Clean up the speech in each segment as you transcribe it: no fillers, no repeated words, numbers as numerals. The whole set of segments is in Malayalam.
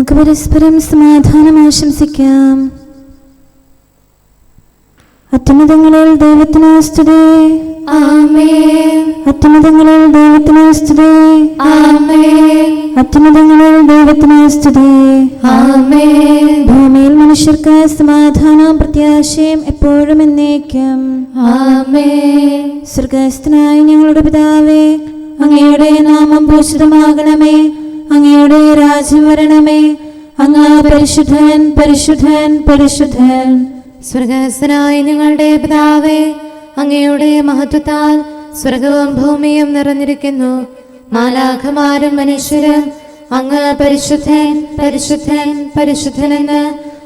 നമുക്ക് പരസ്പരം സമാധാനം ആശംസിക്കാം. അത്യുന്നതങ്ങളിൽ ദൈവത്തിന് സ്തുതി. ആമേൻ. അത്യുന്നതങ്ങളിൽ ദൈവത്തിന് സ്തുതി. ആമേൻ. അത്യുന്നതങ്ങളിൽ ദൈവത്തിന് സ്തുതി. ആമേൻ. ഭൂമിയിൽ മനുഷ്യർക്ക് സമാധാനവും പ്രത്യാശയും എപ്പോഴും എന്നേക്കും. ആമേൻ. സ്വർഗ്ഗസ്ഥനായ ഞങ്ങളുടെ പിതാവേ, അങ്ങയുടെ നാമം പൂജിതമാകണമേ. അങ്ങയുടെ രാജ്യം വരണമേ. അങ്ങ് പരിശുദ്ധൻ, പരിശുദ്ധൻ, പരിശുദ്ധൻ. സ്വർഗ്ഗസ്ഥനായ ഞങ്ങളുടെ പിതാവേ, അങ്ങയുടെ മഹത്വത്താൽ സ്വർഗവും ഭൂമിയും നിറഞ്ഞിരിക്കുന്നു. മാലാഖമാരും മനുഷ്യരും അങ്ങ് പരിശുദ്ധൻ, പരിശുദ്ധൻ, പരിശുദ്ധനെന്ന്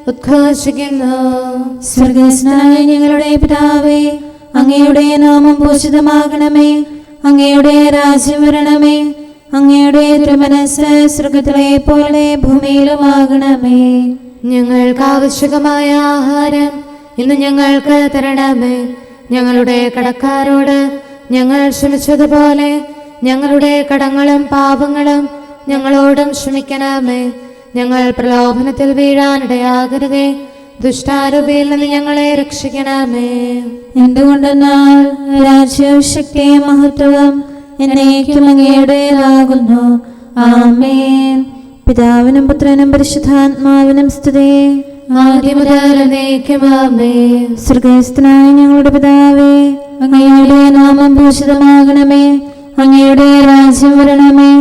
ഉദ്ഘോഷിക്കുന്നു. സ്വർഗ്ഗസ്ഥനായ ഞങ്ങളുടെ പിതാവേ, അങ്ങയുടെ നാമം പൂജിതമാകണമേ. അങ്ങയുടെ രാജ്യം വരണമേ. അങ്ങയുടെ തിരുമനസ്സ് സ്വർഗ്ഗത്തിലെ പോലെ ഭൂമിയിലുമാകണമേ. ഞങ്ങൾക്ക് ആവശ്യമായ ആഹാരം ഇന്ന് ഞങ്ങൾക്ക് തരണമേ. ഞങ്ങളുടെ കടക്കാരോട് ഞങ്ങൾ ക്ഷമിച്ചതുപോലെ ഞങ്ങളുടെ കടങ്ങളും പാപങ്ങളും ഞങ്ങളോടും ക്ഷമിക്കണമേ. ഞങ്ങൾ പ്രലോഭനത്തിൽ വീഴാനിടയാകരുതേ. ദുഷ്ടാരൂപിയിൽ നിന്ന് ഞങ്ങളെ രക്ഷിക്കണമേ. എന്തുകൊണ്ടെന്നാൽ രാജ്യവും ശക്തിയും മഹത്വവും എന്നേക്കും അങ്ങയുടേതാകുന്നു. ആമേൻ. പിതാവിനും പുത്രനും പരിശുദ്ധാത്മാവിനും സ്തുതി. ആദ്യം മുതൽ എന്നേക്കും ആമേൻ. സ്വർഗ്ഗസ്ഥനായ ഞങ്ങളുടെ പിതാവേ, അങ്ങയുടെ നാമം പൂജിതമാകണമേ. അങ്ങയുടെ രാജ്യം വരണമേ.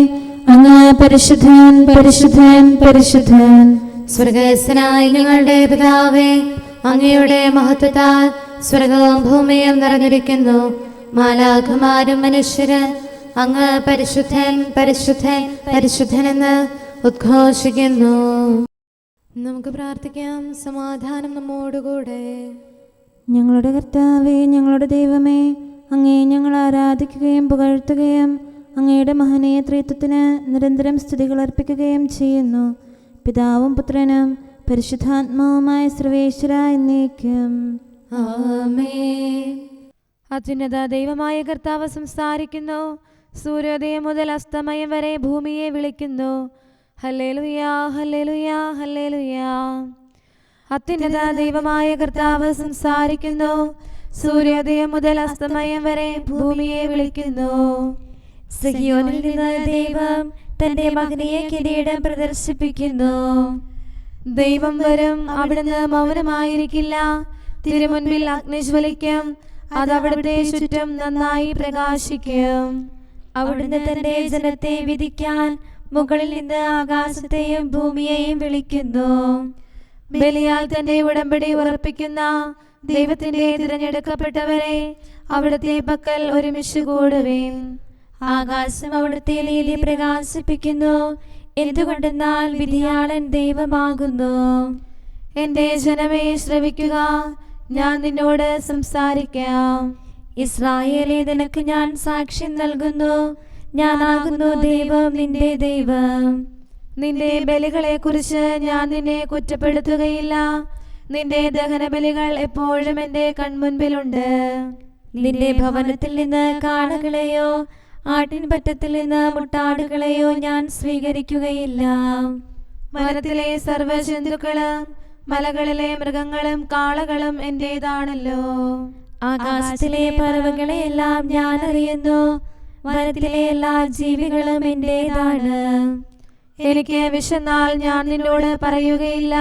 അങ്ങ് പരിശുദ്ധൻ, പരിശുദ്ധൻ, പരിശുദ്ധൻ. സ്വർഗ്ഗസ്ഥനായ ഞങ്ങളുടെ പിതാവേ, അങ്ങയുടെ മഹത്വത്താൽ സ്വർഗവും ഭൂമിയും നിറഞ്ഞിരിക്കുന്നു. മാലാഖമാരും മനുഷ്യരും അങ്ങ് പരിശുദ്ധൻ, പരിശുദ്ധൻ, പരിശുദ്ധനെന്ന് ഉദ്ഘോഷിക്കുന്നു. നമുക്ക് പ്രാർത്ഥിക്കാം. സമാധാനം നമ്മോടുകൂടെ. ഞങ്ങളുടെ കർത്താവേ, ഞങ്ങളുടെ ദൈവമേ, അങ്ങേ ഞങ്ങൾ ആരാധിക്കുകയും പുകഴ്ത്തുകയും അങ്ങയുടെ മഹനീയ ത്രിത്വത്തിന് നിരന്തരം സ്തുതികൾ അർപ്പിക്കുകയും ചെയ്യുന്നു. പിതാവും പുത്രനും പരിശുദ്ധാത്മാവുമായ സർവേശ്വര എന്നേക്കും. ആമേൻ. അത്യുന്നത ദൈവമായ കർത്താവ് സംസാരിക്കുന്നു. സൂര്യോദയം മുതൽ അസ്തമയം വരെ ഭൂമിയെ വിളിക്കുന്നു. ഹല്ലേലൂയാ, ഹല്ലേലൂയാ, ഹല്ലേലൂയാ. അത്യുന്നത ദൈവമായ കർത്താവ് സംസാരിക്കുന്നു. സൂര്യോദയം മുതൽ അസ്തമയം വരെ ഭൂമിയെ വിളിക്കുന്നു. സിഹിയോനിൽ നിന്ന് ദൈവം തന്റെ മഹനീയ കിരീടം പ്രദർശിപ്പിക്കുന്നു. ദൈവം വരും, അവിടുന്ന് മൗനമായിരിക്കില്ല. തിരുമുൻപിൽ അഗ്നി ജ്വലിക്കും, അത് അവിടുത്തെ ചുറ്റും നന്നായി പ്രകാശിക്കും. അവിടുന്ന് തന്റെ ജനത്തെ വിധിക്കാൻ മുകളിൽ നിന്ന് ആകാശത്തെയും ഭൂമിയെയും വിളിക്കുന്നു. ബലിയാൽ തന്റെ ഉടമ്പടി ഉറപ്പിക്കുന്ന ദൈവത്തിന്റെ തിരഞ്ഞെടുക്കപ്പെട്ടവരെ അവിടുത്തെ പക്കൽ ഒരുമിച്ച് കൂടുവേൻ. ആകാശം അവിടുത്തെ നീതി പ്രകാശിപ്പിക്കുന്നു. എന്തുകൊണ്ടെന്നാൽ വിധിയാളൻ ദൈവമാകുന്നു. എന്റെ ജനമേ, ശ്രവിക്കുക, ഞാൻ നിന്നോട് സംസാരിക്കാം. ഇസ്രായേലേ, നിനക്ക് ഞാൻ സാക്ഷ്യം നൽകുന്നു. ഞാനാകുന്നു ദൈവം, നിന്റെ ദൈവം. നിന്റെ ബലികളെ കുറിച്ച് ഞാൻ നിന്നെ കുറ്റപ്പെടുത്തുകയില്ല. നിന്റെ ദഹനബലികൾ എപ്പോഴും എന്റെ കൺമുൻപിലുണ്ട്. നിന്റെ ഭവനത്തിൽ നിന്ന് കാളകളെയോ ആട്ടിൻപറ്റത്തിൽ നിന്ന് മുട്ടാടുകളെയോ ഞാൻ സ്വീകരിക്കുകയില്ല. വനത്തിലെ സർവ്വജന്തുക്കളും മലകളിലെ മൃഗങ്ങളും കാളകളും എന്റേതാണല്ലോ. ആകാശത്തിലെ പറവകളെയെല്ലാം ഞാൻ അറിയുന്നു. വനത്തിലെ എല്ലാ ജീവികളും എന്റേതാണ്. എനിക്ക് വിശന്നാൽ ഞാൻ നിന്നോട് പറയുകയില്ല.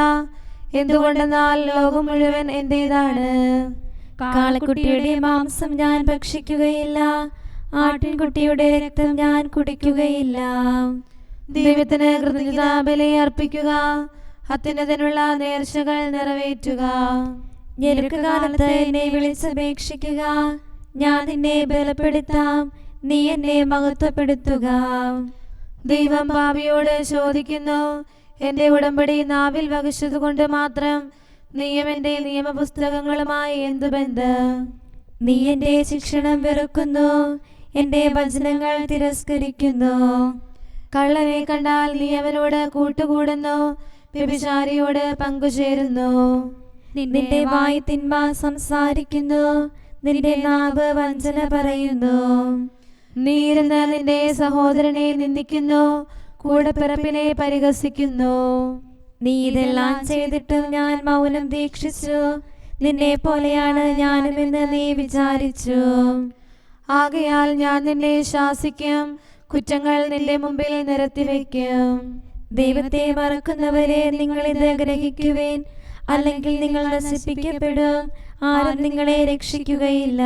എന്തുകൊണ്ടെന്നാൽ ലോകം മുഴുവൻ എന്റേതാണ്. കാളക്കുട്ടിയുടെ മാംസം ഞാൻ ഭക്ഷിക്കുകയില്ല. ആട്ടിൻകുട്ടിയുടെ രക്തം ഞാൻ കുടിക്കുകയില്ല. ദൈവത്തിന് കൃതജ്ഞതാബലി അർപ്പിക്കുക. അത്യുന്നതനുള്ള നേർച്ചകൾ നിറവേറ്റുക. ഞെരുക്കകാലത്ത് എന്നെ വിളിച്ചപേക്ഷിക്കുക. ഞാൻ നിന്നെ ബലപ്പെടുത്താം. നീ എന്നെ മഹത്വപ്പെടുത്തുക. ദൈവം പാപിയോട് ചോദിക്കുന്നു, എന്റെ ഉടമ്പടി നാവിൽ വഹിച്ചതുകൊണ്ട് മാത്രം നീയും എന്റെ നിയമപുസ്തകങ്ങളുമായി എന്തു ബന്ധം? നീ എന്റെ ശിക്ഷണം വെറുക്കുന്നു. എന്റെ വചനങ്ങൾ തിരസ്കരിക്കുന്നു. കള്ളനെ കണ്ടാൽ നീ അവനോട് കൂട്ടുകൂടുന്നു. വ്യഭിചാരിയോട് പങ്കുചേരുന്നു. നിന്റെ വായ് തിന്മ സംസാരിക്കുന്നു. നിന്റെ നാവ് വഞ്ചന പറയുന്നു. നീ ഇരുന്ന് നിന്റെ സഹോദരനെ നിന്ദിക്കുന്നു. കൂടപ്പിറപ്പിനെ പരിഹസിക്കുന്നു. നീ ഇതെല്ലാം ചെയ്തിട്ടും ഞാൻ മൗനം ദീക്ഷിച്ചു. നിന്നെ പോലെയാണ് ഞാനുമെന്ന് നീ വിചാരിച്ചു. ആകയാൽ ഞാൻ നിന്നെ ശാസിക്കും, കുറ്റങ്ങൾ നിന്റെ മുമ്പിൽ നിരത്തിവെക്കും. ദൈവത്തെ മറക്കുന്നവരെ നിങ്ങൾ ഇത് ഗ്രഹിക്കുവേൻ, അല്ലെങ്കിൽ നിങ്ങൾ നശിപ്പിക്കപ്പെടും. ആരും നിങ്ങളെ രക്ഷിക്കുകയില്ല.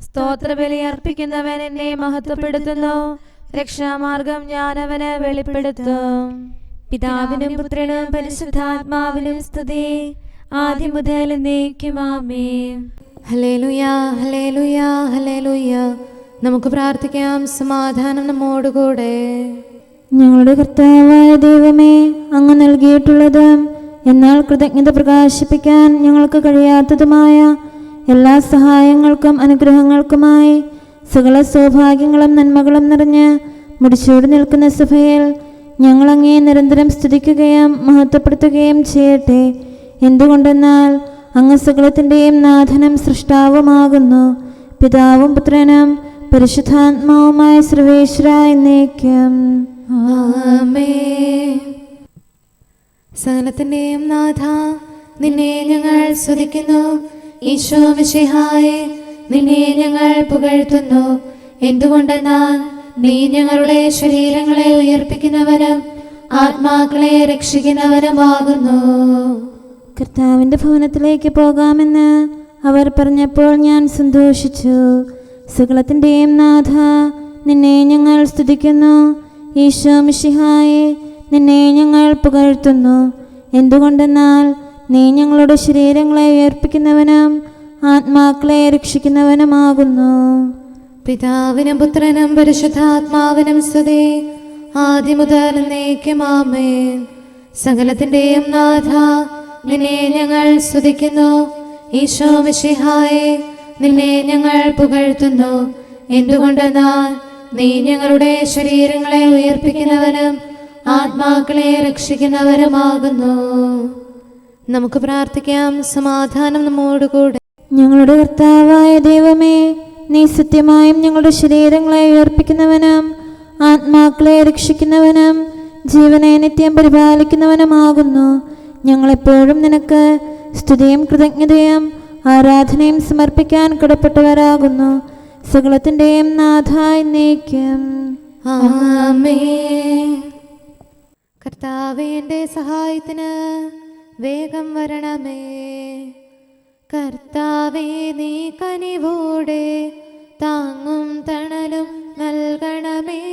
സ്തോത്രബലി അർപ്പിക്കുന്നവൻ എന്നെ മഹത്വപ്പെടുത്തുന്നു. രക്ഷാമാർഗം ഞാൻ അവന് വെളിപ്പെടുത്തും. പിതാവിനും പുത്രനും പരിശുദ്ധാത്മാവിനും സ്തുതി, ആദ്യം മുതൽ എന്നേക്കും ആമേൻ. Hallelujah, hallelujah, hallelujah. നമുക്ക് പ്രാർത്ഥിക്കാം. സമാധാനം നമ്മോടുകൂടെ. ഞങ്ങളുടെ കർത്താവായ ദൈവമേ, അങ്ങ് നൽകിയിട്ടുള്ളതും എന്നാൽ കൃതജ്ഞത പ്രകാശിപ്പിക്കാൻ ഞങ്ങൾക്ക് കഴിയാത്തതുമായ എല്ലാ സഹായങ്ങൾക്കും അനുഗ്രഹങ്ങൾക്കുമായി സകല സൗഭാഗ്യങ്ങളും നന്മകളും നിറഞ്ഞ് മുടിച്ചൂടി നിൽക്കുന്ന സഭയിൽ ഞങ്ങൾ അങ്ങേ നിരന്തരം സ്തുതിക്കുകയും മഹത്വപ്പെടുത്തുകയും ചെയ്യട്ടെ. എന്തുകൊണ്ടെന്നാൽ അങ്ങ് സകലത്തിൻ്റെയും നാഥനും സൃഷ്ടാവുമാകുന്നു. പിതാവും പുത്രനും പരിശുദ്ധാത്മാവുമായ സർവേശ്വര എന്നേക്കും ആമേൻ. സകലത്തിന്റെയും നാഥ, നിന്നെ ഞങ്ങൾ സ്തുതിക്കുന്നു. ഈശോ മിശിഹായേ, നിന്നെ ഞങ്ങൾ പുകഴ്ത്തുന്നു. എന്തുകൊണ്ടെന്നാൽ നീ ഞങ്ങളുടെ ശരീരങ്ങളെ ഉയർപ്പിക്കുന്നവനും ആത്മാക്കളെ രക്ഷിക്കുന്നവനുമാകുന്നു. കർത്താവിൻ്റെ ഭവനത്തിലേക്ക് പോകാമെന്ന് അവർ പറഞ്ഞപ്പോൾ ഞാൻ സന്തോഷിച്ചു. സകലത്തിൻ്റെയും നാഥ, നിന്നെ ഞങ്ങൾ സ്തുതിക്കുന്നു. ഈശോ മിശിഹായേ, നിന്നെ ഞങ്ങൾ പുകഴ്ത്തുന്നു. എന്തുകൊണ്ടെന്നാൽ നീ ഞങ്ങളുടെ ശരീരങ്ങളെ ഉയർപ്പിക്കുന്നവനും ആത്മാക്കളെ രക്ഷിക്കുന്നവനുമാകുന്നു. പിതാവിനും പുത്രനും പരിശുദ്ധാത്മാവിനും സ്തുതി, ആദ്യം മുതൽ എന്നേക്കും ആമേൻ. സകലത്തിന്റെയും നാഥ, നിന്നെ ഞങ്ങൾ സ്തുതിക്കുന്നു. ഈശോ മിശിഹായേ, നിന്നെ ഞങ്ങൾ പുകഴ്ത്തുന്നു. എന്തുകൊണ്ടെന്നാൽ നീ ഞങ്ങളുടെ ശരീരങ്ങളെ ഉയർപ്പിക്കുന്നവനും ആത്മാക്കളെ രക്ഷിക്കുന്നവരുമാകുന്നു. നമുക്ക് പ്രാർത്ഥിക്കാം. സമാധാനം നമ്മോടുകൂടെ. ഞങ്ങളുടെ കർത്താവായ ദൈവമേ, നീ സത്യമായും ഞങ്ങളുടെ ശരീരങ്ങളെ ഉയർപ്പിക്കുന്നവനും ആത്മാക്കളെ രക്ഷിക്കുന്നവനും ജീവനെ നിത്യം പരിപാലിക്കുന്നവനുമാകുന്നു. ഞങ്ങളെപ്പോഴും നിനക്ക് സ്തുതിയും കൃതജ്ഞതയും ആരാധനയും സമർപ്പിക്കാൻ കടപ്പെട്ടവരാകുന്നു. സകലത്തിൻ്റെയും നാഥ എന്നേക്കും ആമേൻ. കർത്താവേ, എൻ്റെ സഹായത്തിന് വേഗം വരണമേ. കർത്താവേ, നീ കനിവോടെ താങ്ങും തണലും നൽകണമേ.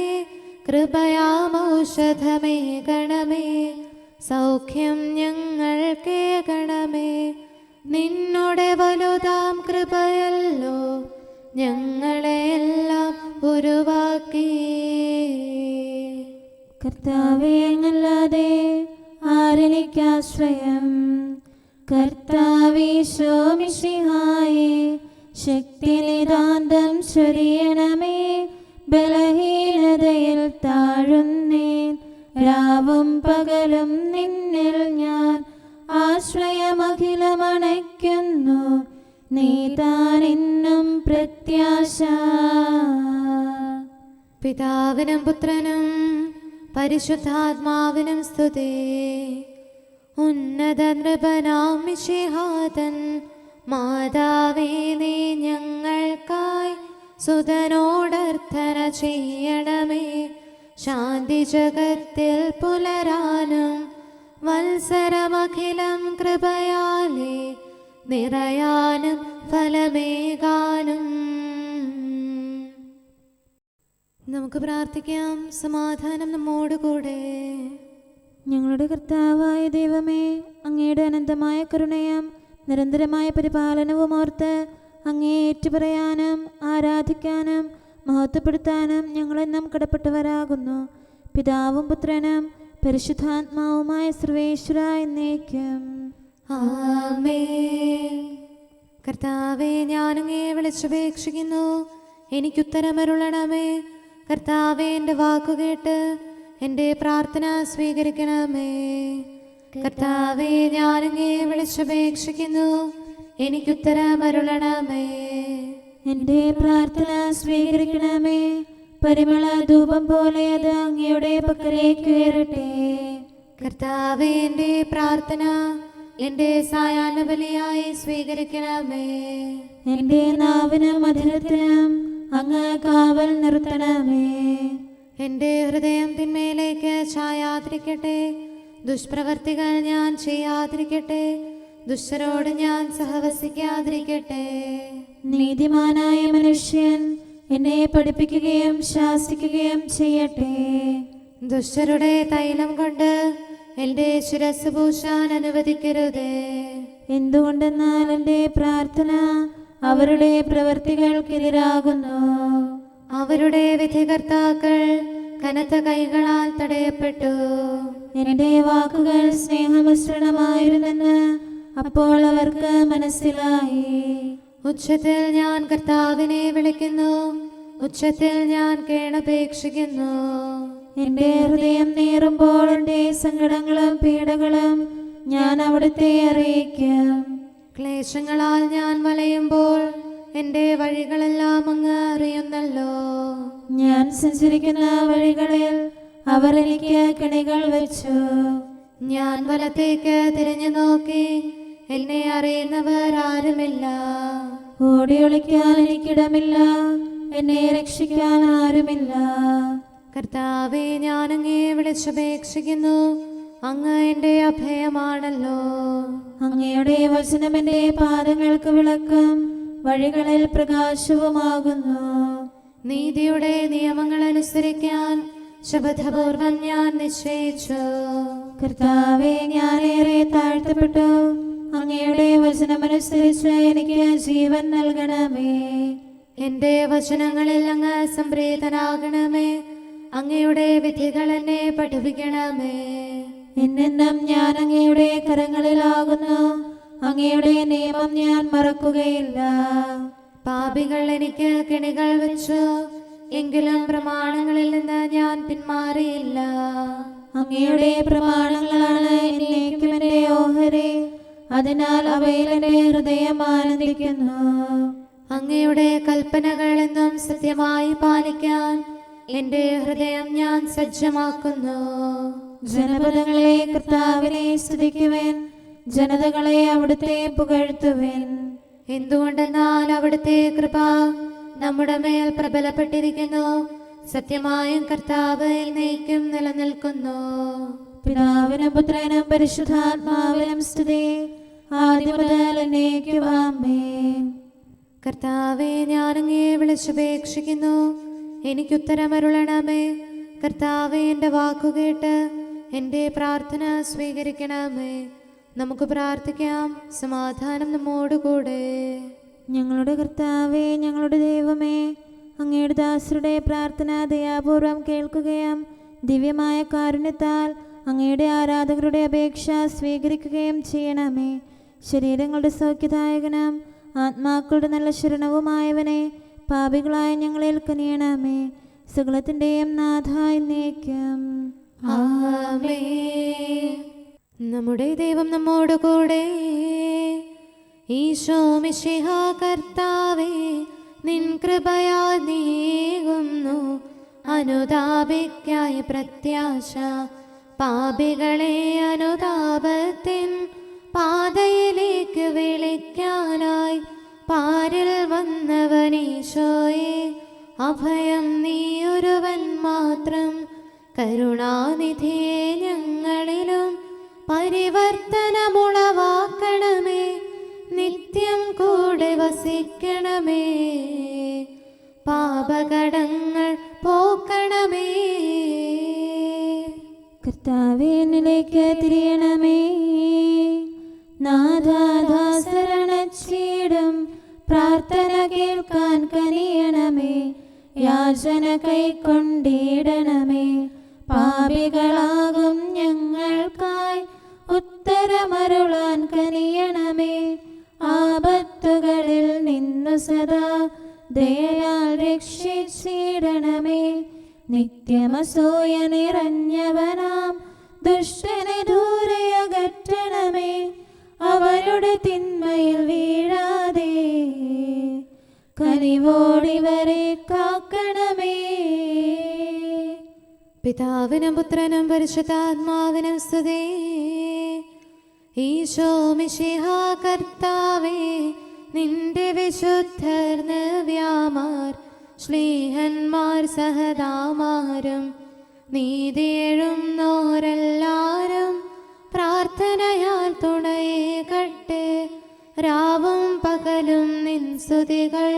കൃപയാമൗഷധമേ ഗണമേ, സൗഖ്യം ഞങ്ങൾക്കേകണമേ. നിന്നോടെ വലുതാം കൃപയല്ലോ ഞങ്ങളെയെല്ലാം ഉരുവാക്കി. കർത്താവേ, അങ്ങല്ലാതെ ആരെനിക്കാശ്രയം? കർത്താവീശോ മിശിഹായേ, ശക്തിനിതാന്തം ചൊരിയണമേ. ബലഹീനതയിൽ താഴുന്നേൻ, രാവും പകലും നിന്നിൽ ഞാൻ ആശ്രയമഖിലമണയ്ക്കുന്നു. നീ താനെന്നും പ്രത്യാശ. പിതാവിനും പുത്രനും പരിശുദ്ധാത്മാവിനും സ്തുതി. ഉന്നത നൃപനാം മിശിഹാതൻ മാതാവേ, നീ ഞങ്ങൾക്കായി സുതനോടർത്ഥന ചെയ്യണമേ. ശാന്തി ജഗത്തിൽ പുലരാനും വത്സരമഖിലം കൃപയാലേ നിറയാനും ഫലമേകാനും. നമുക്ക് പ്രാർത്ഥിക്കാം. സമാധാനം നമ്മോടുകൂടെ. ഞങ്ങളുടെ കർത്താവായ ദൈവമേ, അങ്ങയുടെ അനന്തമായ കരുണയും നിരന്തരമായ പരിപാലനവും ഓർത്ത് അങ്ങയെ ഏറ്റുപറയാനും ആരാധിക്കാനും മഹത്വപ്പെടുത്താനും ഞങ്ങളെന്നും കടപ്പെട്ടവരാകുന്നു. പിതാവും പുത്രനും പരിശുദ്ധാത്മാവുമായ സർവേശ്വര എന്നേക്കും ആമേൻ. കർത്താവേ, ഞാനങ്ങയെ വിളിച്ചപേക്ഷിക്കുന്നു, എനിക്കുത്തരമരുളണമേ. കർത്താവേ, എൻ്റെ വാക്കുകേട്ട് എൻ്റെ പ്രാർത്ഥന സ്വീകരിക്കണമേ. കർത്താവേ, ഞാനങ്ങയെ വിളിച്ചപേക്ഷിക്കുന്നു, എനിക്കുത്തരമരുളണമേ. എൻ്റെ പ്രാർത്ഥന സ്വീകരിക്കണമേ. പരിമള ധൂപം പോലെ അത് അങ്ങയുടെ പക്കലേക്ക് ഉയരട്ടെ. കർത്താവേ, എൻ്റെ പ്രാർത്ഥന എൻ്റെ സായാഹ്ന ബലിയായി സ്വീകരിക്കണമേ. എൻ്റെ നാവിനും മധുരത്തിനും അങ്ങ് കാവൽ നിർത്തണമേ. എൻ്റെ ഹൃദയം തിന്മയിലേക്ക് ചായാതിരിക്കട്ടെ. ദുഷ്പ്രവർത്തികൾ ഞാൻ ചെയ്യാതിരിക്കട്ടെ. ദുഷ്ടരോട് ഞാൻ സഹവസിക്കാതിരിക്കട്ടെ. നീതിമാനായ മനുഷ്യൻ എന്നെ പഠിപ്പിക്കുകയും ശാസിക്കുകയും ചെയ്യട്ടെ. ദുഷ്ടരുടെ തൈലം കൊണ്ട് എൻ്റെ ശിരസ് പൂശാൻ അനുവദിക്കരുതേ. എന്തുകൊണ്ടെന്നാൽ എൻ്റെ പ്രാർത്ഥന അവരുടെ പ്രവൃത്തികൾക്കെതിരാകുന്നു. അവരുടെ വിധികർത്താക്കൾ കനത്ത കൈകളാൽ തടയപ്പെട്ടു. എൻ്റെ വാക്കുകൾ സ്നേഹമിശ്രണമായിരുന്നെന്ന് അപ്പോൾ അവർക്ക് മനസ്സിലായി. ഉച്ചത്തിൽ ഞാൻ കർത്താവിനെ വിളിക്കുന്നു. ഉച്ചത്തിൽ ഞാൻ കേണപേക്ഷിക്കുന്നു. എൻ്റെ ഹൃദയം നീറുമ്പോൾ എൻ്റെ സങ്കടങ്ങളും പീഡകളും ഞാൻ അവിടുത്തെ അറിയിക്കും. ക്ലേശങ്ങളാൽ ഞാൻ വലയുമ്പോൾ എൻ്റെ വഴികളെല്ലാം അങ്ങ് അറിയുന്നല്ലോ. ഞാൻ സഞ്ചരിക്കുന്ന വഴികളിൽ അവർ എനിക്ക് കെണികൾ വെച്ചു. ഞാൻ വലത്തേക്ക് തിരിഞ്ഞു നോക്കി, എന്നെ അറിയുന്നവർ ആരുമില്ല. ഓടി ഒളിക്കാൻ എനിക്കിടമില്ല, എന്നെ രക്ഷിക്കാൻ ആരുമില്ല. കർത്താവേ, ഞാൻ അങ്ങേ വിളിച്ചപേക്ഷിക്കുന്നു. അങ്ങ് എൻ്റെ അഭയമാണല്ലോ. അങ്ങയുടെ വചനം എൻ്റെ പാദങ്ങൾക്ക് വിളക്കും വഴികളിൽ പ്രകാശവുമാകുന്നു. നീതിയുടെ നിയമങ്ങൾ അനുസരിക്കാൻ ശപഥപൂർവം ഞാൻ നിശ്ചയിച്ചു. കർത്താവേ, ഞാനേറെ താഴ്ത്തപ്പെട്ടു. അങ്ങയുടെ വചനമനുസരിച്ച് എനിക്ക് ജീവൻ നൽകണമേ. എൻ്റെ വചനങ്ങളിൽ അങ്ങ് സംപ്രീതനാകണമേ. അങ്ങയുടെ വിധികൾ എന്നെ പഠിപ്പിക്കണമേ. എന്നെന്നും ഞാൻ അങ്ങയുടെ കരങ്ങളിലാകുന്നു. അങ്ങയുടെ നിയമം ഞാൻ മറക്കുകയില്ല. പാപികൾ എനിക്ക് കെണികൾ വെച്ചു, എങ്കിലും പ്രമാണങ്ങളിൽ നിന്ന് ഞാൻ പിന്മാറിയില്ല. അങ്ങയുടെ പ്രമാണങ്ങളാണ് എന്നേക്കും എൻ്റെ ഓഹരി. അതിനാൽ അവയിൽ എൻ്റെ ഹൃദയം ആനന്ദിക്കുന്നു. അങ്ങയുടെ കൽപ്പനകൾ എന്നും സത്യമായി പാലിക്കാൻ എൻ്റെ ഹൃദയം ഞാൻ സജ്ജമാക്കുന്നു. ജനപദങ്ങളെ കർത്താവിനെ സ്തുതിക്കുവേൻ, ജനതകളെ അവിടുത്തെ പുകഴ്ത്തുവേൻ. എന്തുകൊണ്ടെന്നാൽ അവിടുത്തെ കൃപ നമ്മുടെ മേൽ പ്രബലപ്പെട്ടിരിക്കുന്നു. സത്യമായും കർത്താവ് എന്നേക്കും നിലനിൽക്കുന്നു. പിതാവിനും പുത്രനും പരിശുദ്ധാത്മാവിനും സ്തുതി, ആദ്യം മുതൽ എന്നേക്കും ആമേൻ. കർത്താവേ, ഞാൻ അങ്ങേ വിളിച്ചപേക്ഷിക്കുന്നു. എനിക്കുത്തരമരുളണമേ. കർത്താവേ, എൻ്റെ വാക്കുകേട്ട് എൻ്റെ പ്രാർത്ഥന സ്വീകരിക്കണമേ. നമുക്ക് പ്രാർത്ഥിക്കാം. സമാധാനം നമ്മോടുകൂടെ. ഞങ്ങളുടെ കർത്താവേ, ഞങ്ങളുടെ ദൈവമേ, അങ്ങയുടെ ദാസരുടെ പ്രാർത്ഥന ദയാപൂർവം കേൾക്കുകയും ദിവ്യമായ കാരുണ്യത്താൽ അങ്ങയുടെ ആരാധകരുടെ അപേക്ഷ സ്വീകരിക്കുകയും ചെയ്യണമേ. ശരീരങ്ങളുടെ സൗഖ്യദായകനും ആത്മാക്കളുടെ നല്ല ശരണവുമായവനെ, പാപികളായ ഞങ്ങളിൽ കനിയണമേ. സകലത്തിൻ്റെയും നാഥായി എന്നേക്കും ആമേൻ. നമ്മുടെ ദൈവം നമ്മോടുകൂടെ. ഈശോ മിശിഹാ കർത്താവേ, നിൻ കൃപയാൽ നീങ്ങുന്നു അനുതാപിക്കായി പ്രത്യാശ. പാപികളെ അനുതാപത്തിൻ പാതയിലേക്ക് വിളിക്കാനായി പാരിൽ വന്നവനീശോയെ, അഭയം നീയൊരുവൻ മാത്രം. കരുണാനിധിയെ ഞങ്ങളിലും പരിവർത്തനമുളവാക്കണമേ. നിത്യം കൂടെ വസിക്കണമേ. പാപകടങ്ങൾ പോക്കണമേ. കർത്താവേ, എന്നിലേക്ക് തിരിയണമേ. നാഥാദാസരണച്ചീടും പ്രാർത്ഥന കേൾക്കാൻ കനിയണമേ. യാചന കൈക്കൊണ്ടിടണമേ. പാപികളാകും ഞങ്ങൾക്കായി ഉത്തരമരുളാൻ കനിയണമേ. ആപത്തുകളിൽ നിന്നു സദാ ദയയാൽ രക്ഷിച്ചിടണമേ. നിത്യമസൂയ നിറഞ്ഞവനാം ദുഷ്ടനെ ദൂരെയകറ്റണമേ. അവരുടെ തിന്മയിൽ വീഴാതെ കനിവോടിവരെ കാക്കണമേ. പിതാവിനും പുത്രനും പരിശുദ്ധാത്മാവിനും സ്തുതി. ഈശോ മിശിഹാ കർത്താവേ, നിന്റെ വിശുദ്ധർ നവ്യാമാർ ശ്ലീഹന്മാർ സഹദാമാരും നീതിയെഴുന്നോരെല്ലാരും പ്രാർത്ഥനയാൽ തുണയേകട്ടെ. രാവും പകലും നിൻ സ്തുതികൾ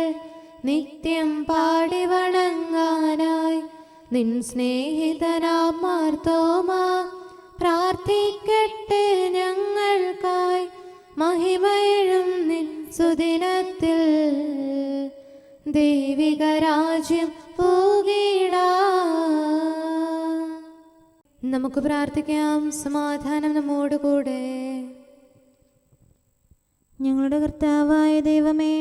നിത്യം പാടി വണങ്ങാനായി നിൻ സ്നേഹിതനാം മാർത്തോമാ പ്രാർത്ഥിക്കട്ടെ ഞങ്ങൾക്കായി. മഹിമയിലും നിൻ സുദിനത്തിൽ ദൈവിക രാജ്യം പൂകിടാം. നമുക്ക് പ്രാർത്ഥിക്കാം. സമാധാനം നമ്മോടുകൂടെ. ഞങ്ങളുടെ കർത്താവായ ദൈവമേ,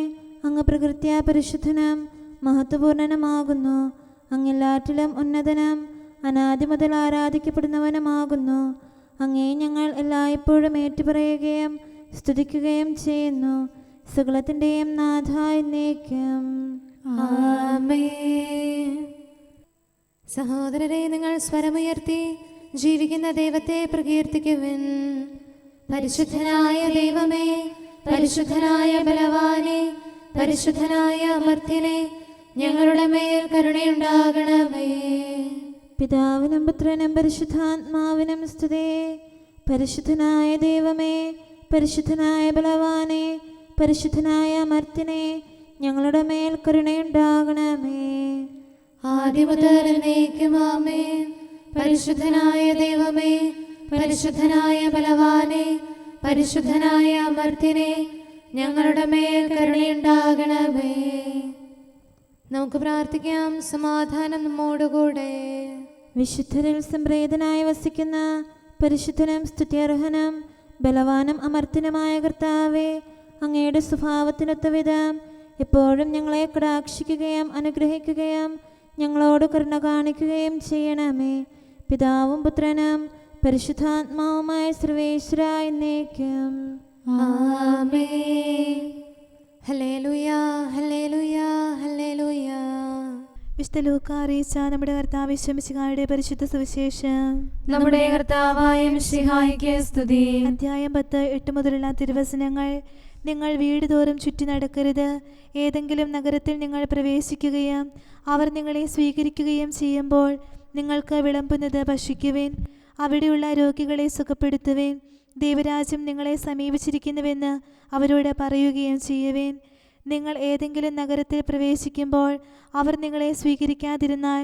അങ്ങ് പ്രകൃത്യാ പരിശുദ്ധനും മഹത്വപൂർണനുമാകുന്നു. അങ്ങെല്ലാറ്റിലും ഉന്നതനും അനാദി മുതൽ ആരാധിക്കപ്പെടുന്നവനുമാകുന്നു. അങ്ങേ ഞങ്ങൾ എല്ലായ്പ്പോഴും ഏറ്റുപറയുകയും സ്തുതിക്കുകയും ചെയ്യുന്നു. സകലത്തിൻ്റെയും നാഥ എന്നേക്കും. ആമേൻ. സഹോദരരെ, നിങ്ങൾ സ്വരമുയർത്തി ജീവിക്കുന്ന ദൈവത്തെ പ്രകീർത്തിക്കുവിൻ. പരിശുദ്ധനായ ദൈവമേ, പരിശുദ്ധനായ ബലവാനെ, പരിശുദ്ധനായ അമർത്യനെ, ഞങ്ങളുടെ മേൽ കരുണയുണ്ടാകണമേ. പിതാവിനും പുത്രനും പരിശുദ്ധാത്മാവിനും സ്തുതി. പരിശുദ്ധനായ ദൈവമേ, പരിശുദ്ധനായ ബലവാനെ, പരിശുദ്ധനായ അമർത്യനെ, ഞങ്ങളുടെ മേൽ കരുണയുണ്ടാകണമേ. ആദിമുതൽ എന്നേക്കും ആമേൻ. പരിശുദ്ധനായ ദൈവമേ, പരിശുദ്ധനായ ബലവാനെ, പരിശുദ്ധനായ അമർത്യനെ, ഞങ്ങളുടെ മേൽ കരുണയുണ്ടാകണമേ. നമുക്ക് പ്രാർത്ഥിക്കാം. സമാധാനം നമ്മോടുകൂടെ. വിശുദ്ധരിൽ സംപ്രീതനായി വസിക്കുന്ന പരിശുദ്ധനും സ്തുത്യർഹനും ബലവാനും അമർത്യനുമായ കർത്താവേ, അങ്ങയുടെ സ്വഭാവത്തിനൊത്ത വിധം എപ്പോഴും ഞങ്ങളെ കടാക്ഷിക്കുകയും അനുഗ്രഹിക്കുകയും ഞങ്ങളോട് കരുണ കാണിക്കുകയും ചെയ്യണമേ. പിതാവും പുത്രനും പരിശുദ്ധാത്മാവുമായ സർവേശ്വര എന്നേക്കും. ആമേൻ. ഹല്ലേലൂയാ, ഹല്ലേലൂയാ, ഹല്ലേലൂയാ. വിശുദ്ധ ലൂക്കാ അറിയിച്ച നമ്മുടെ കർത്താവ് മിശിഹായുടെ പരിശുദ്ധ സുവിശേഷം. നമ്മുടെ കർത്താവായ മിശിഹായ്ക്ക് സ്തുതി. അധ്യായം 10, 8 മുതലുള്ള തിരുവചനങ്ങൾ. നിങ്ങൾ വീട് തോറും ചുറ്റി നടക്കരുത്. ഏതെങ്കിലും നഗരത്തിൽ നിങ്ങൾ പ്രവേശിക്കുകയും അവർ നിങ്ങളെ സ്വീകരിക്കുകയും ചെയ്യുമ്പോൾ നിങ്ങൾക്ക് വിളമ്പുന്നത് ഭക്ഷിക്കുവിൻ. അവിടെയുള്ള രോഗികളെ സുഖപ്പെടുത്തുവിൻ. ദൈവരാജ്യം നിങ്ങളെ സമീപിച്ചിരിക്കുന്നുവെന്ന് അവരോട് പറയുകയും ചെയ്യുവിൻ. നിങ്ങൾ ഏതെങ്കിലും നഗരത്തിൽ പ്രവേശിക്കുമ്പോൾ അവർ നിങ്ങളെ സ്വീകരിക്കാതിരുന്നാൽ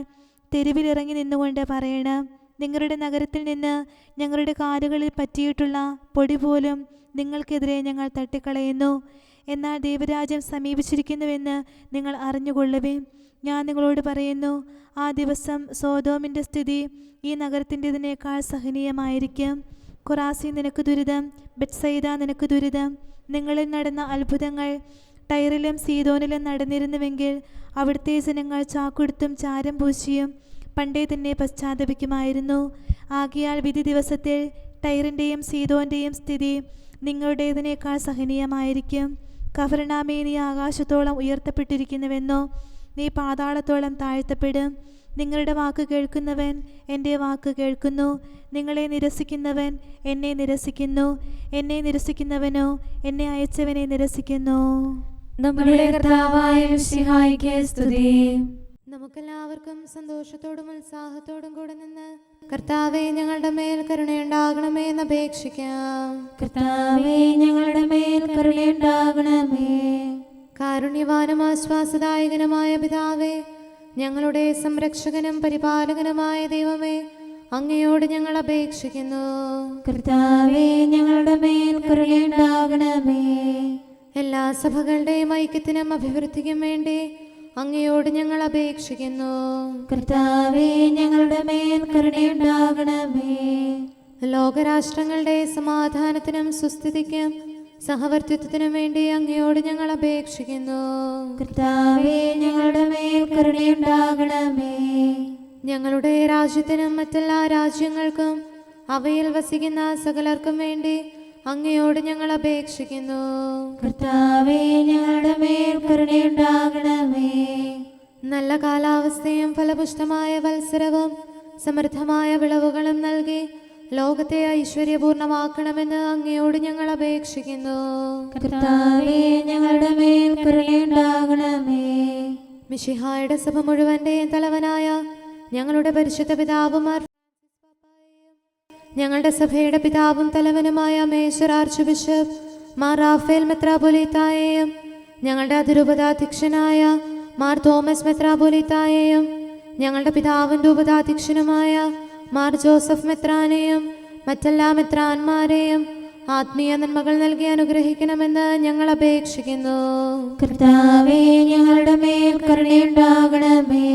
തെരുവിലിറങ്ങി നിന്നുകൊണ്ട് പറയണം, നിങ്ങളുടെ നഗരത്തിൽ നിന്ന് ഞങ്ങളുടെ കാലുകളിൽ പറ്റിയിട്ടുള്ള പൊടി പോലും നിങ്ങൾക്കെതിരെ ഞങ്ങൾ തട്ടിക്കളയുന്നു. എന്നാൽ ദൈവരാജ്യം സമീപിച്ചിരിക്കുന്നുവെന്ന് നിങ്ങൾ അറിഞ്ഞുകൊള്ളുവിൻ. ഞാൻ നിങ്ങളോട് പറയുന്നു, ആ ദിവസം സോദോമിൻ്റെ സ്ഥിതി ഈ നഗരത്തിൻ്റെതിനേക്കാൾ സഹനീയമായിരിക്കും. കൊറാസി നിനക്ക് ദുരിതം, ബെത്സയിദ നിനക്ക് ദുരിതം. നിങ്ങളിൽ നടന്ന അത്ഭുതങ്ങൾ ടൈറിലും സീദോനിലും നടന്നിരുന്നുവെങ്കിൽ അവിടുത്തെ ജനങ്ങൾ ചാക്കുടുത്തും ചാരം പൂശിയും പണ്ടേ തന്നെ പശ്ചാത്തപിക്കുമായിരുന്നു. ആകയാൽ വിധി ദിവസത്തിൽ ടൈറിൻ്റെയും സീദോൻ്റെയും സ്ഥിതി നിങ്ങളുടേതിനേക്കാൾ സഹനീയമായിരിക്കും. കഫർനാമേ, നീ ആകാശത്തോളം ഉയർത്തപ്പെട്ടിരിക്കുന്നുവെന്നോ, നീ പാതാളത്തോളം താഴ്ത്തപ്പെടും. നിങ്ങളുടെ വാക്ക് കേൾക്കുന്നവൻ എൻ്റെ വാക്ക് കേൾക്കുന്നു. നിങ്ങളെ നിരസിക്കുന്നവൻ എന്നെ നിരസിക്കുന്നു. എന്നെ നിരസിക്കുന്നവനോ എന്നെ അയച്ചവനെ നിരസിക്കുന്നു. നമ്മുടെ കർത്താവായ മിശിഹായ്ക്ക് സ്തുതി. നമുക്കെല്ലാവർക്കും സന്തോഷത്തോടും ഉത്സാഹത്തോടും കൂടെ നിന്ന് കർത്താവേ, ഞങ്ങളുടെ മേൽ കരുണയുണ്ടാകണമേ എന്ന് അപേക്ഷിക്കാം. കർത്താവേ, ഞങ്ങളുടെ മേൽ കരുണയുണ്ടാകണമേ. കാരുണ്യവാനും ആശ്വാസദായകനുമായ പിതാവേ, ഞങ്ങളുടെ സംരക്ഷകനും പരിപാലകനുമായ ദൈവമേ, അങ്ങയോട് ഞങ്ങൾ അപേക്ഷിക്കുന്നു. കർത്താവേ, ഞങ്ങളുടെ മേൽ കരുണയുണ്ടാകണമേ. എല്ലാ സഭകളുടെയും ഐക്യത്തിനും അഭിവൃദ്ധിക്കും വേണ്ടി അങ്ങയോട് ഞങ്ങൾ അപേക്ഷിക്കുന്നു. കർത്താവേ, ഞങ്ങളുടെ മേൽ കരുണയുണ്ടാകണമേ. ലോകരാഷ്ട്രങ്ങളുടെ സമാധാനത്തിനും സുസ്ഥിതിക്കും സഹവർത്തിത്വത്തിനും വേണ്ടി അങ്ങയോട് ഞങ്ങൾ അപേക്ഷിക്കുന്നു. കർത്താവേ, ഞങ്ങളുടെ മേൽ കരുണയുണ്ടാകണമേ. ഞങ്ങളുടെ രാജ്യത്തിനും മറ്റെല്ലാ രാജ്യങ്ങൾക്കും അവയിൽ വസിക്കുന്ന സകലർക്കും വേണ്ടി അങ്ങയോട് ഞങ്ങൾ അപേക്ഷിക്കുന്നു. കർത്താവേ, ഞങ്ങളുടെ മേൽ കരുണയുണ്ടാകണമേ. നല്ല കാലാവസ്ഥയും ഫലപുഷ്ടമായ വത്സരവും സമൃദ്ധമായ വിളവുകളും നൽകി ലോകത്തെ ഐശ്വര്യപൂർണമാക്കണമെന്ന് അങ്ങയോട് ഞങ്ങൾ അപേക്ഷിക്കുന്നു. കർത്താവേ, ഞങ്ങളുടെ മേൽ കരുണയുണ്ടാകണമേ. മിശിഹായുടെ സഭ മുഴുവന്റെയും തലവനായ ഞങ്ങളുടെ പരിശുദ്ധ പിതാവുമാർ, ഞങ്ങളുടെ സഭയുടെ പിതാവും തലവനുമായ major archbishop Mar Raphael മെത്രാപൊലീത്തായെയും ഞങ്ങളുടെ അതിരൂപതാധ്യക്ഷനായ മാർ തോമസ് മെത്രാപൊലീത്തായെയും ഞങ്ങളുടെ പിതാവിൻ്റെ ഉപതാധ്യക്ഷനുമായ മാർ ജോസഫ് മെത്രാനെയും മറ്റെല്ലാ മെത്രാന്മാരെയും ആത്മീയ നന്മകൾ നൽകി അനുഗ്രഹിക്കണമെന്ന് ഞങ്ങൾ അപേക്ഷിക്കുന്നു. കർത്താവേ, ഞങ്ങളുടെ മേൽ കരുണയുണ്ടാകണമേ.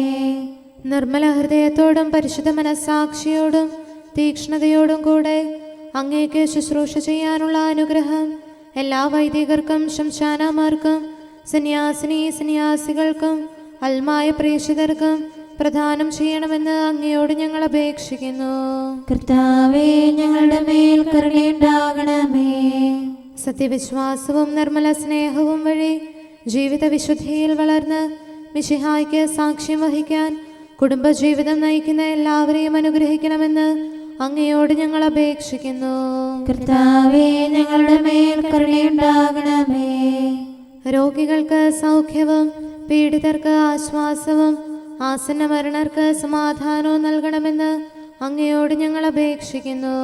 നിർമ്മല ഹൃദയത്തോടും പരിശുദ്ധ മനസ്സാക്ഷിയോടും തീക്ഷ്ണതയോടും കൂടെ അങ്ങേക്ക് ശുശ്രൂഷ ചെയ്യാനുള്ള അനുഗ്രഹം എല്ലാ വൈദികർക്കും ശംശാനമാർക്കും സന്യാസിനികൾക്കും അൽമായ പ്രേക്ഷിതർക്കും പ്രദാനം ചെയ്യണമെന്ന് അങ്ങയോട് ഞങ്ങൾ അപേക്ഷിക്കുന്നു. കർത്താവേ, ഞങ്ങളുടെ മേൽ കരുണയുണ്ടാകണമേ. സത്യവിശ്വാസവും നിർമ്മല സ്നേഹവും വഴി ജീവിത വിശുദ്ധിയിൽ വളർന്ന് മിശിഹായ്ക്ക് സാക്ഷ്യം വഹിക്കാൻ കുടുംബജീവിതം നയിക്കുന്ന എല്ലാവരെയും അനുഗ്രഹിക്കണമെന്ന് അങ്ങയോട് ഞങ്ങൾ അപേക്ഷിക്കുന്നു. കർത്താവേ, ഞങ്ങളുടെ മേൽ കരുണയുണ്ടാകണമേ. രോഗികൾക്ക് സൗഖ്യവും പീഡിതർക്ക് ആശ്വാസവും ആസന്ന മരണർക്ക് സമാധാനവും നൽകണമെന്ന് അങ്ങയോട് ഞങ്ങൾ അപേക്ഷിക്കുന്നു.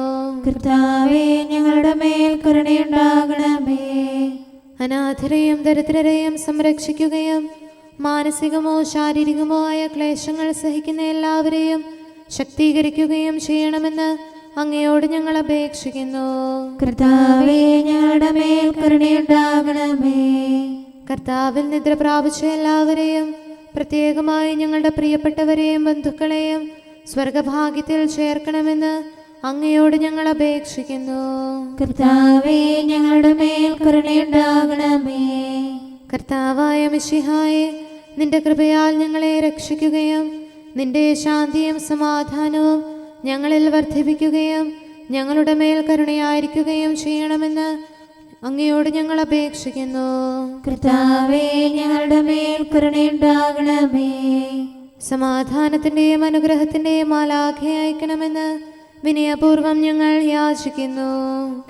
കർത്താവേ, ഞങ്ങളുടെ മേൽ കരുണയുണ്ടാകണമേ. അനാഥരെയും ദരിദ്രരെയും സംരക്ഷിക്കുകയും മാനസികമോ ശാരീരികമോ ആയ ക്ലേശങ്ങൾ സഹിക്കുന്ന എല്ലാവരെയും ശക്തീകരിക്കുകയും ചെയ്യണമെന്ന് അങ്ങയോട് ഞങ്ങൾ അപേക്ഷിക്കുന്നു. കർത്താവേ, ഞങ്ങളുടെ മേൽ കരുണയുണ്ടാകണമേ. കർത്താവിൽ നിദ്ര പ്രാപിച്ച എല്ലാവരെയും പ്രത്യേകമായി ഞങ്ങളുടെ പ്രിയപ്പെട്ടവരെയും ബന്ധുക്കളെയും സ്വർഗഭാഗ്യത്തിൽ ചേർക്കണമെന്ന് അങ്ങയോട് ഞങ്ങൾ അപേക്ഷിക്കുന്നു. കർത്താവേ, ഞങ്ങളുടെ മേൽ കരുണയുണ്ടാകണമേ. കർത്താവായ മിശിഹായെ, നിന്റെ കൃപയാൽ ഞങ്ങളെ രക്ഷിക്കുകയും നിന്റെ ശാന്തിയും സമാധാനവും ഞങ്ങളിൽ വർദ്ധിപ്പിക്കുകയും ഞങ്ങളുടെ മേൽ കരുണയായിരിക്കുകയും ചെയ്യണമെന്ന് അങ്ങയോട് ഞങ്ങൾ അപേക്ഷിക്കുന്നു. കർത്താവേ, ഞങ്ങളുടെ മേൽ കരുണയുണ്ടാകണമേ. സമാധാനത്തിന്റെയും അനുഗ്രഹത്തിന്റെയും മാലാഖയെ അയക്കണമെന്ന് വിനയപൂർവം ഞങ്ങൾ യാചിക്കുന്നു.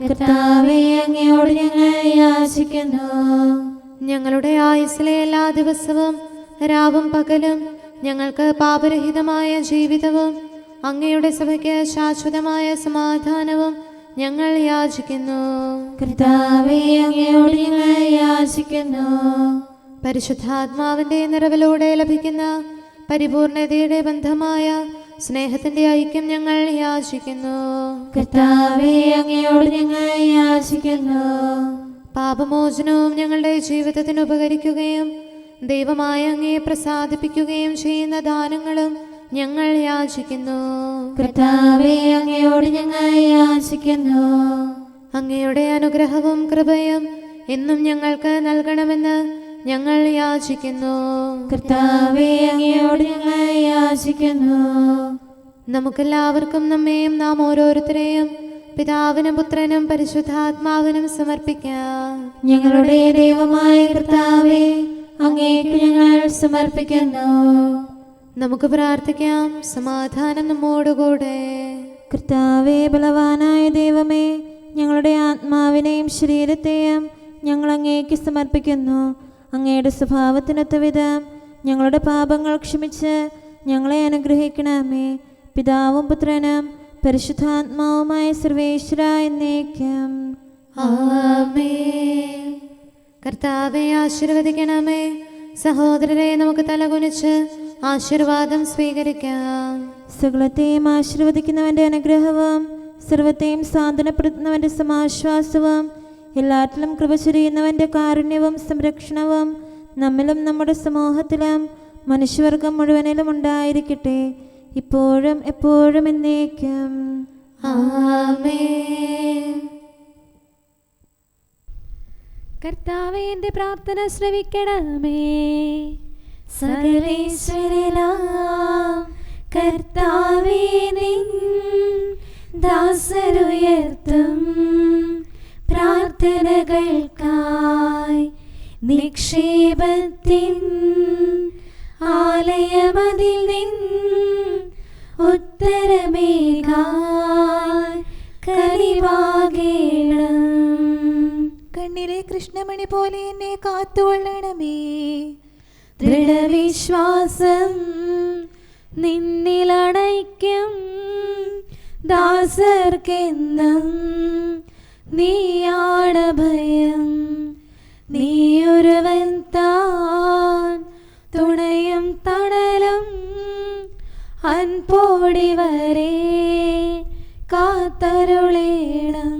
കർത്താവേ, അങ്ങയോട് ഞങ്ങൾ യാചിക്കുന്നു. ഞങ്ങളുടെ ആയുസ്സിലെ എല്ലാ ദിവസവും രാവും പകലും ഞങ്ങൾക്ക് പാപരഹിതമായ ജീവിതവും അങ്ങയുടെ സഭയ്ക്ക് ശാശ്വതമായ സമാധാനവും ഞങ്ങൾ യാചിക്കുന്നു. കർത്താവേ, അങ്ങയോട് ഞങ്ങൾ യാചിക്കുന്നു. പരിശുദ്ധാത്മാവിന്റെ നിറവിലൂടെ ലഭിക്കുന്ന പരിപൂർണതയുടെ ബന്ധമായ സ്നേഹത്തിന്റെ ഐക്യം ഞങ്ങൾ യാചിക്കുന്നു. കർത്താവേ, അങ്ങയോട് ഞങ്ങൾ യാചിക്കുന്നു. പാപമോചനവും ഞങ്ങളുടെ ജീവിതത്തിന് ഉപകരിക്കുകയും ദൈവമായ അങ്ങയെ പ്രസാദിപ്പിക്കുകയും ചെയ്യുന്ന ദാനങ്ങളും ഞങ്ങൾ യാചിക്കുന്നു. കർത്താവേ, അങ്ങയോട് ഞങ്ങൾ യാചിക്കുന്നു. അങ്ങയുടെ അനുഗ്രഹവും കൃപയും എന്നും ഞങ്ങൾക്ക് നൽകണമെന്ന് ഞങ്ങൾ യാചിക്കുന്നു. കർത്താവേ, അങ്ങയോട് ഞങ്ങൾ യാചിക്കുന്നു. നമുക്കെല്ലാവർക്കും നമ്മെയും നാം ഓരോരുത്തരെയും പിതാവിനും പുത്രനും പരിശുദ്ധാത്മാവിനും സമർപ്പിക്കാം. ഞങ്ങളുടെ ദൈവമായ കർത്താവേ, അങ്ങേക്ക് ഞങ്ങൾ സമർപ്പിക്കുന്നു. നമുക്ക് പ്രാർത്ഥിക്കാം. സമാധാനം നമ്മോടുകൂടെ. കർത്താവേ, ബലവാനായ ദൈവമേ, ഞങ്ങളുടെ ആത്മാവിനെയും ശരീരത്തെയും ഞങ്ങൾ അങ്ങേക്ക് സമർപ്പിക്കുന്നു. അങ്ങയുടെ സ്വഭാവത്തിനൊത്ത വിധം ഞങ്ങളുടെ പാപങ്ങൾ ക്ഷമിച്ച് ഞങ്ങളെ അനുഗ്രഹിക്കണമേ. പിതാവും പുത്രനും പരിശുദ്ധാത്മാവുമായ സർവേശ്വര എന്നേക്കും ആമേൻ. കർത്താവെ ആശീർവദിക്കണമേ. സഹോദരരെ, നമുക്ക് തലകുനിച്ച് ആശീർവാദം സ്വീകരിക്കാം. സകലത്തെയും ആശീർവദിക്കുന്നവന്റെ അനുഗ്രഹവും സർവത്തെയും സാന്ത്വനപ്പെടുത്തുന്നവന്റെ സമാശ്വാസവും എല്ലാറ്റിലും കൃപ ചൊരിയുന്നവന്റെ കാരുണ്യവും സംരക്ഷണവും നമ്മിലും നമ്മുടെ സമൂഹത്തിലും മനുഷ്യവർഗം മുഴുവനിലും ഉണ്ടായിരിക്കട്ടെ, ഇപ്പോഴും എപ്പോഴും എന്നേക്കും ആമേൻ. കർത്താവേ, എൻ്റെ പ്രാർത്ഥന ശ്രവിക്കണമേ. സകലേശ്വരനാം കർത്താവേ, നിൻ ദാസരുയർത്തും പ്രാർത്ഥനകൾക്കായി നിക്ഷേപത്തിൻ ആലയമതിൽ നിൻ ഉത്തരമേകാൻ കനിവാകേണം. കണ്ണിലെ കൃഷ്ണമണി പോലെ എന്നെ കാത്തുകൊള്ളണമേ. ദൃഢവിശ്വാസം നിന്നിലണയ്ക്കും ദാസർക്കെന്നും നീയാണ് ഭയം. നീയൊരുവൻ താൻ തുണയും തണലും അൻപോടി വരെ കാത്തരുളേണം.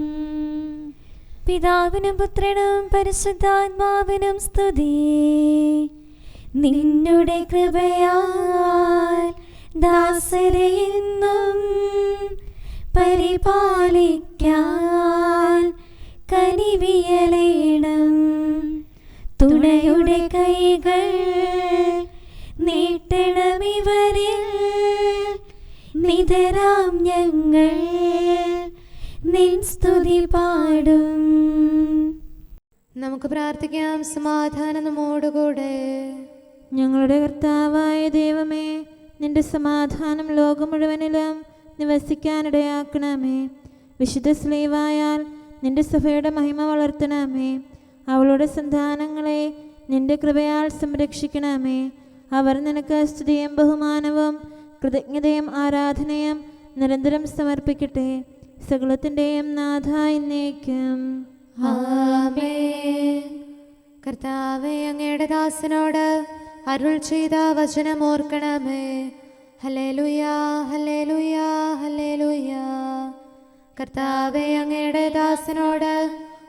പിതാവിനും പുത്രനും പരിശുദ്ധാത്മാവിനും സ്തുതി. നിന്നുടെ കൃപയാൽ ദാസരെ എന്നും പരിപാലിക്കാൻ കനിവിയലേണം. തുണയുടെ കൈകൾ നീട്ടണമിവരിൽ നിതരാം ഞങ്ങൾ നിൻ സ്തുതി പാടും. നമുക്ക് പ്രാർത്ഥിക്കാം. സമാധാനം നമ്മോടുകൂടെ. ഞങ്ങളുടെ കർത്താവായ ദൈവമേ, നിന്റെ സമാധാനം ലോകം മുഴുവനിലും നിവസിക്കാനിടയാക്കണമേ. വിശുദ്ധ സ്ലീവായാൽ നിന്റെ സഭയുടെ മഹിമ വളർത്തണമേ. അവളുടെ സന്താനങ്ങളെ നിന്റെ കൃപയാൽ സംരക്ഷിക്കണമേ. അവർ നിനക്ക് സ്തുതിയും ബഹുമാനവും കൃതജ്ഞതയും ആരാധനയും നിരന്തരം സമർപ്പിക്കട്ടെ. സകലത്തിൻ്റെയും നാഥ എന്നേക്കും. ആമേൻ. കർത്താവേ, അങ്ങയുടെ ദാസനോട് അരുൾ ചെയ്ത വചനം ഓർക്കണമേ. ഹല്ലേലൂയാ, ഹല്ലേലൂയാ, ഹല്ലേലൂയാ. കർത്താവേ, അങ്ങയുടെ ദാസനോട്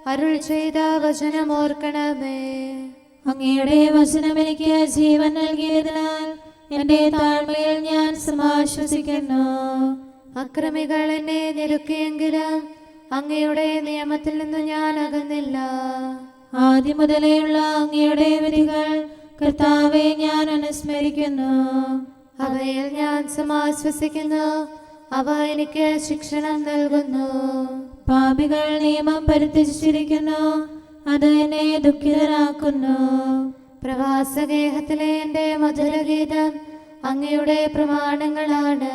അരുൾ ചെയ്ത വചനം ഓർക്കണമേ. അങ്ങയുടെ വചനം എനിക്ക് ജീവൻ നൽകിയതിനാൽ എൻ്റെ താഴ്മയിൽ ഞാൻ സമാശ്വസിക്കുന്നു. അക്രമികൾ എന്നെ ഞെരുക്കിയെങ്കിലും അങ്ങയുടെ നിയമത്തിൽ നിന്ന് ഞാൻ അകന്നില്ല. ആദ്യം മുതലേയുള്ള അങ്ങയുടെ വിധികൾ കർത്താവെ ഞാൻ അനുസ്മരിക്കുന്നു. അവയിൽ ഞാൻ സമാശ്വസിക്കുന്നു. അവ എനിക്ക് ശിക്ഷണം നൽകുന്നു. പാപികൾ നിയമം പരിത്യജിച്ചിരിക്കുന്നു, അത് എന്നെ ദുഃഖിതരാക്കുന്നു. പ്രവാസഗേഹത്തിലെ എൻ്റെ മധുരഗീതം അങ്ങയുടെ പ്രമാണങ്ങളാണ്.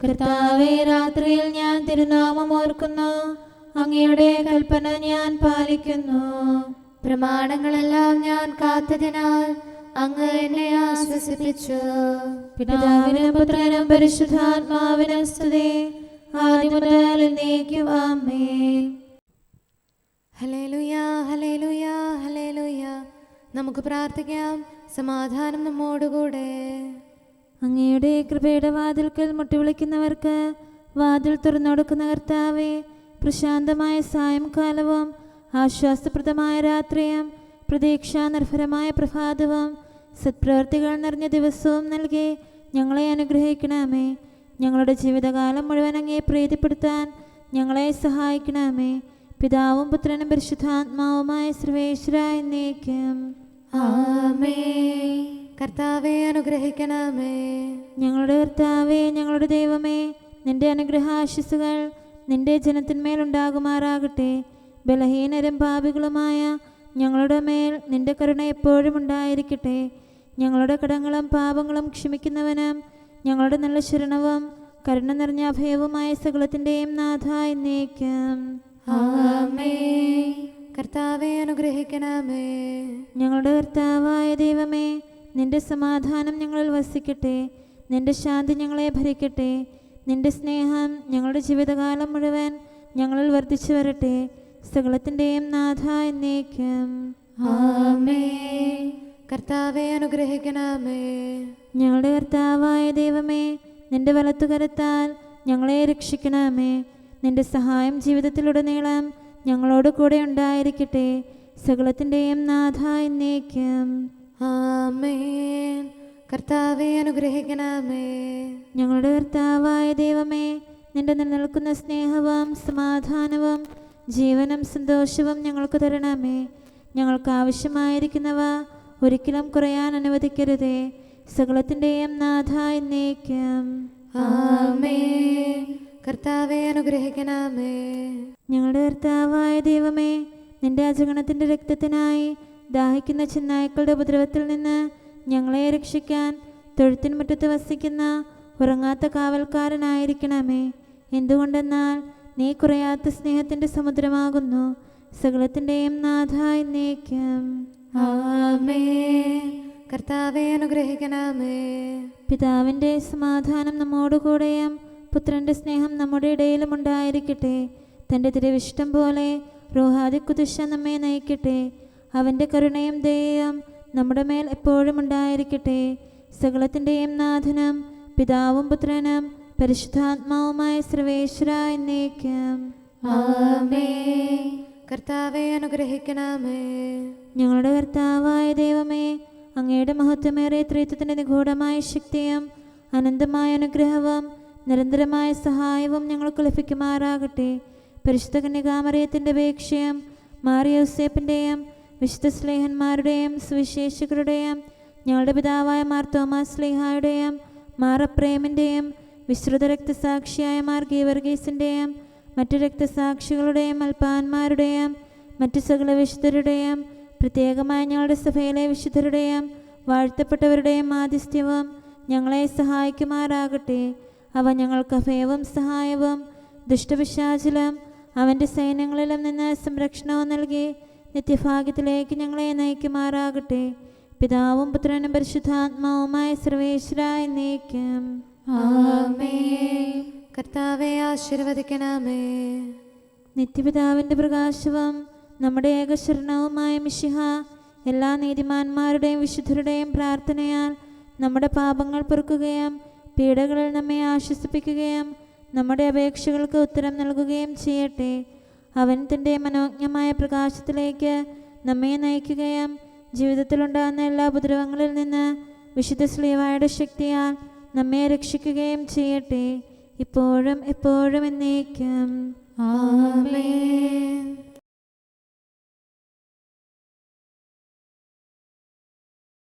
കർത്താവെ, രാത്രിയിൽ ഞാൻ തിരുനാമം ഓർക്കുന്നു, അങ്ങയുടെ കൽപ്പന ഞാൻ പാലിക്കുന്നു. പ്രമാണങ്ങളെല്ലാം ഞാൻ കാത്തതിനാൽ അങ്ങ് എന്നെ ആശ്വസിപ്പിച്ചു. പിതാവിനും പുത്രനും പരിശുദ്ധാത്മാവിനും സ്തുതി, ആദ്യം മുതൽ എന്നേക്കും ആമേൻ. ഹല്ലേലൂയാ, ഹല്ലേലൂയാ, ഹല്ലേലൂയാ. നമുക്ക് പ്രാർത്ഥിക്കാം. സമാധാനം നമ്മോടുകൂടെ. അങ്ങയുടെ കൃപയുടെ വാതിൽക്കൽ മുട്ടിവിളിക്കുന്നവർക്ക് വാതിൽ തുറന്നുകൊടുക്കുന്ന കർത്താവേ, പ്രശാന്തമായ സായംകാലവും ആശ്വാസപ്രദമായ രാത്രിയും പ്രതീക്ഷാനിർഭരമായ പ്രഭാതവും സത്പ്രവർത്തികൾ നിറഞ്ഞ ദിവസവും നൽകി ഞങ്ങളെ അനുഗ്രഹിക്കണമേ. ഞങ്ങളുടെ ജീവിതകാലം മുഴുവൻ അങ്ങേ പ്രീതിപ്പെടുത്താൻ ഞങ്ങളെ സഹായിക്കണമേ. പിതാവും പുത്രനും പരിശുദ്ധാത്മാവുമായ സർവേശ്വര എന്നേക്കും. ആമേൻ. കർത്താവെ, അനുഗ്രഹിക്കണമേ. ഞങ്ങളുടെ കർത്താവേ, ഞങ്ങളുടെ ദൈവമേ, നിന്റെ അനുഗ്രഹാശിസുകൾ നിന്റെ ജനത്തിന്മേലുണ്ടാകുമാറാകട്ടെ. ബലഹീനരും പാപികളുമായ ഞങ്ങളുടെ മേൽ നിന്റെ കരുണ എപ്പോഴും ഉണ്ടായിരിക്കട്ടെ. ഞങ്ങളുടെ കടങ്ങളും പാപങ്ങളും ക്ഷമിക്കുന്നവനും ഞങ്ങളുടെ നല്ല ശരണവും കരുണ നിറഞ്ഞ അഭയവുമായ സകലത്തിൻ്റെയും നാഥ എന്നേക്കും. ആമേൻ. കർത്താവെ, അനുഗ്രഹിക്കണമേ. ഞങ്ങളുടെ കർത്താവായ ദൈവമേ, നിന്റെ സമാധാനം ഞങ്ങളിൽ വസിക്കട്ടെ. നിന്റെ ശാന്തി ഞങ്ങളെ ഭരിക്കട്ടെ. നിന്റെ സ്നേഹം ഞങ്ങളുടെ ജീവിതകാലം മുഴുവൻ ഞങ്ങളിൽ വർദ്ധിച്ചു വരട്ടെ. സകലത്തിൻ്റെയും നാഥ എന്നേക്കും. ആമേൻ. കർത്താവെ, അനുഗ്രഹിക്കണമേ. ഞങ്ങളുടെ കർത്താവായ ദൈവമേ, നിന്റെ വലത്തുകരത്താൽ ഞങ്ങളെ രക്ഷിക്കണമേ. നിന്റെ സഹായം ജീവിതത്തിലുടനീളം ഞങ്ങളോട് കൂടെ ഉണ്ടായിരിക്കട്ടെ. സകലത്തിൻ്റെയും നാഥ എന്നേക്കും. ആമേൻ. കർത്താവെ, അനുഗ്രഹിക്കണമേ. ഞങ്ങളുടെ കർത്താവായ ദൈവമേ, നിന്റെ നിലനിൽക്കുന്ന സ്നേഹവും സമാധാനവും ജീവനും സന്തോഷവും ഞങ്ങൾക്ക് തരണമേ. ഞങ്ങൾക്ക് ആവശ്യമായിരിക്കുന്നവ ഒരിക്കലും കുറയാൻ അനുവദിക്കരുതേ. സകലത്തിൻ്റെയും നാഥ എന്നേക്കും. ആമേൻ. കർത്താവെ, അനുഗ്രഹിക്കണമേ. ഞങ്ങളുടെ കർത്താവായ ദൈവമേ, നിന്റെ അജഗണത്തിൻ്റെ രക്തത്തിനായി ദാഹിക്കുന്ന ചെന്നായ്ക്കളുടെ ഉപദ്രവത്തിൽ നിന്ന് ഞങ്ങളെ രക്ഷിക്കാൻ തൊഴുത്തിൻ മുറ്റത്ത് വസിക്കുന്ന ഉറങ്ങാത്ത കാവൽക്കാരനായിരിക്കണമേ. എന്തുകൊണ്ടെന്നാൽ നീ കുറയാത്ത സ്നേഹത്തിൻ്റെ സമുദ്രമാകുന്നു. സകലത്തിൻ്റെയും നാഥ എന്നേക്കും. ആമേൻ. കർത്താവെ അനുഗ്രഹിക്കണമേ. പിതാവിൻ്റെ സമാധാനം നമ്മോടുകൂടെയും പുത്രൻ്റെ സ്നേഹം നമ്മുടെ ഇടയിലും ഉണ്ടായിരിക്കട്ടെ. തൻ്റെ തിരുവിഷ്ടം പോലെ റൂഹാദിക്കുദിശ നമ്മെ നയിക്കട്ടെ. അവൻ്റെ കരുണയും ദയയും നമ്മുടെ മേൽ എപ്പോഴും ഉണ്ടായിരിക്കട്ടെ. സകലത്തിൻ്റെയും നാഥനും പിതാവും പുത്രനും പരിശുദ്ധാത്മാവുമായ സർവേശ്വര എന്നേക്കും. ആമേൻ. കർത്താവെ അനുഗ്രഹിക്കണമേ. ഞങ്ങളുടെ കർത്താവായ ദൈവമേ, അങ്ങയുടെ മഹത്വമേറിയ ത്രിത്വത്തിൻ്റെ നിഗൂഢമായ ശക്തിയും അനന്തമായ അനുഗ്രഹവും നിരന്തരമായ സഹായവും ഞങ്ങൾക്ക് ലഭിക്കുമാറാകട്ടെ. പരിശുദ്ധ കന്യകാമറിയത്തിൻ്റെ അപേക്ഷയും മാറിയോസേപ്പിൻ്റെയും വിശുദ്ധ സ്ലേഹന്മാരുടെയും സുവിശേഷകരുടെയും ഞങ്ങളുടെ പിതാവായ മാർ തോമാസ് സ്ലീഹായുടെയും മാർ അപ്രേമിൻ്റെയും വിശ്രുത രക്തസാക്ഷിയായ മാർ ഗീവർഗീസിൻ്റെയും മറ്റു രക്തസാക്ഷികളുടെയും അൽപ്പാന്മാരുടെയും മറ്റു സകല വിശുദ്ധരുടെയും പ്രത്യേകമായി ഞങ്ങളുടെ സഭയിലെ വിശുദ്ധരുടെയും വാഴ്ത്തപ്പെട്ടവരുടെയും മാധ്യസ്ഥ്യവും ഞങ്ങളെ സഹായിക്കുമാറാകട്ടെ. അവ ഞങ്ങൾക്ക് അഭയവും സഹായവും ദുഷ്ടപിശാചിലും അവൻ്റെ സൈന്യങ്ങളിലും നിന്ന് സംരക്ഷണവും നൽകി നിത്യഭാഗ്യത്തിലേക്ക് ഞങ്ങളെ നയിക്കുമാറാകട്ടെ. പിതാവും പുത്രനും പരിശുദ്ധാത്മാവുമായ സർവേശ്വര എന്നേക്കും. ആമേൻ. കർത്താവെ ആശീർവദിക്കണമേ. നിത്യപിതാവിൻ്റെ പ്രകാശവും നമ്മുടെ ഏകശരണവുമായ മിശിഹ എല്ലാ നീതിമാന്മാരുടെയും വിശുദ്ധരുടെയും പ്രാർത്ഥനയാൽ നമ്മുടെ പാപങ്ങൾ പൊറുക്കുകയും പീഡകളിൽ നമ്മെ ആശ്വസിപ്പിക്കുകയും നമ്മുടെ അപേക്ഷകൾക്ക് ഉത്തരം നൽകുകയും ചെയ്യട്ടെ. അവൻ തൻ്റെ മനോജ്ഞമായ പ്രകാശത്തിലേക്ക് നമ്മെ നയിക്കുകയും ജീവിതത്തിലുണ്ടാകുന്ന എല്ലാ ഉപദ്രവങ്ങളിൽ നിന്ന് വിശുദ്ധ ശ്ലീവായുടെ ശക്തിയാൽ നമ്മെ രക്ഷിക്കുകയും ചെയ്യട്ടെ, ഇപ്പോഴും എപ്പോഴും എന്നേക്കും. ആമേൻ.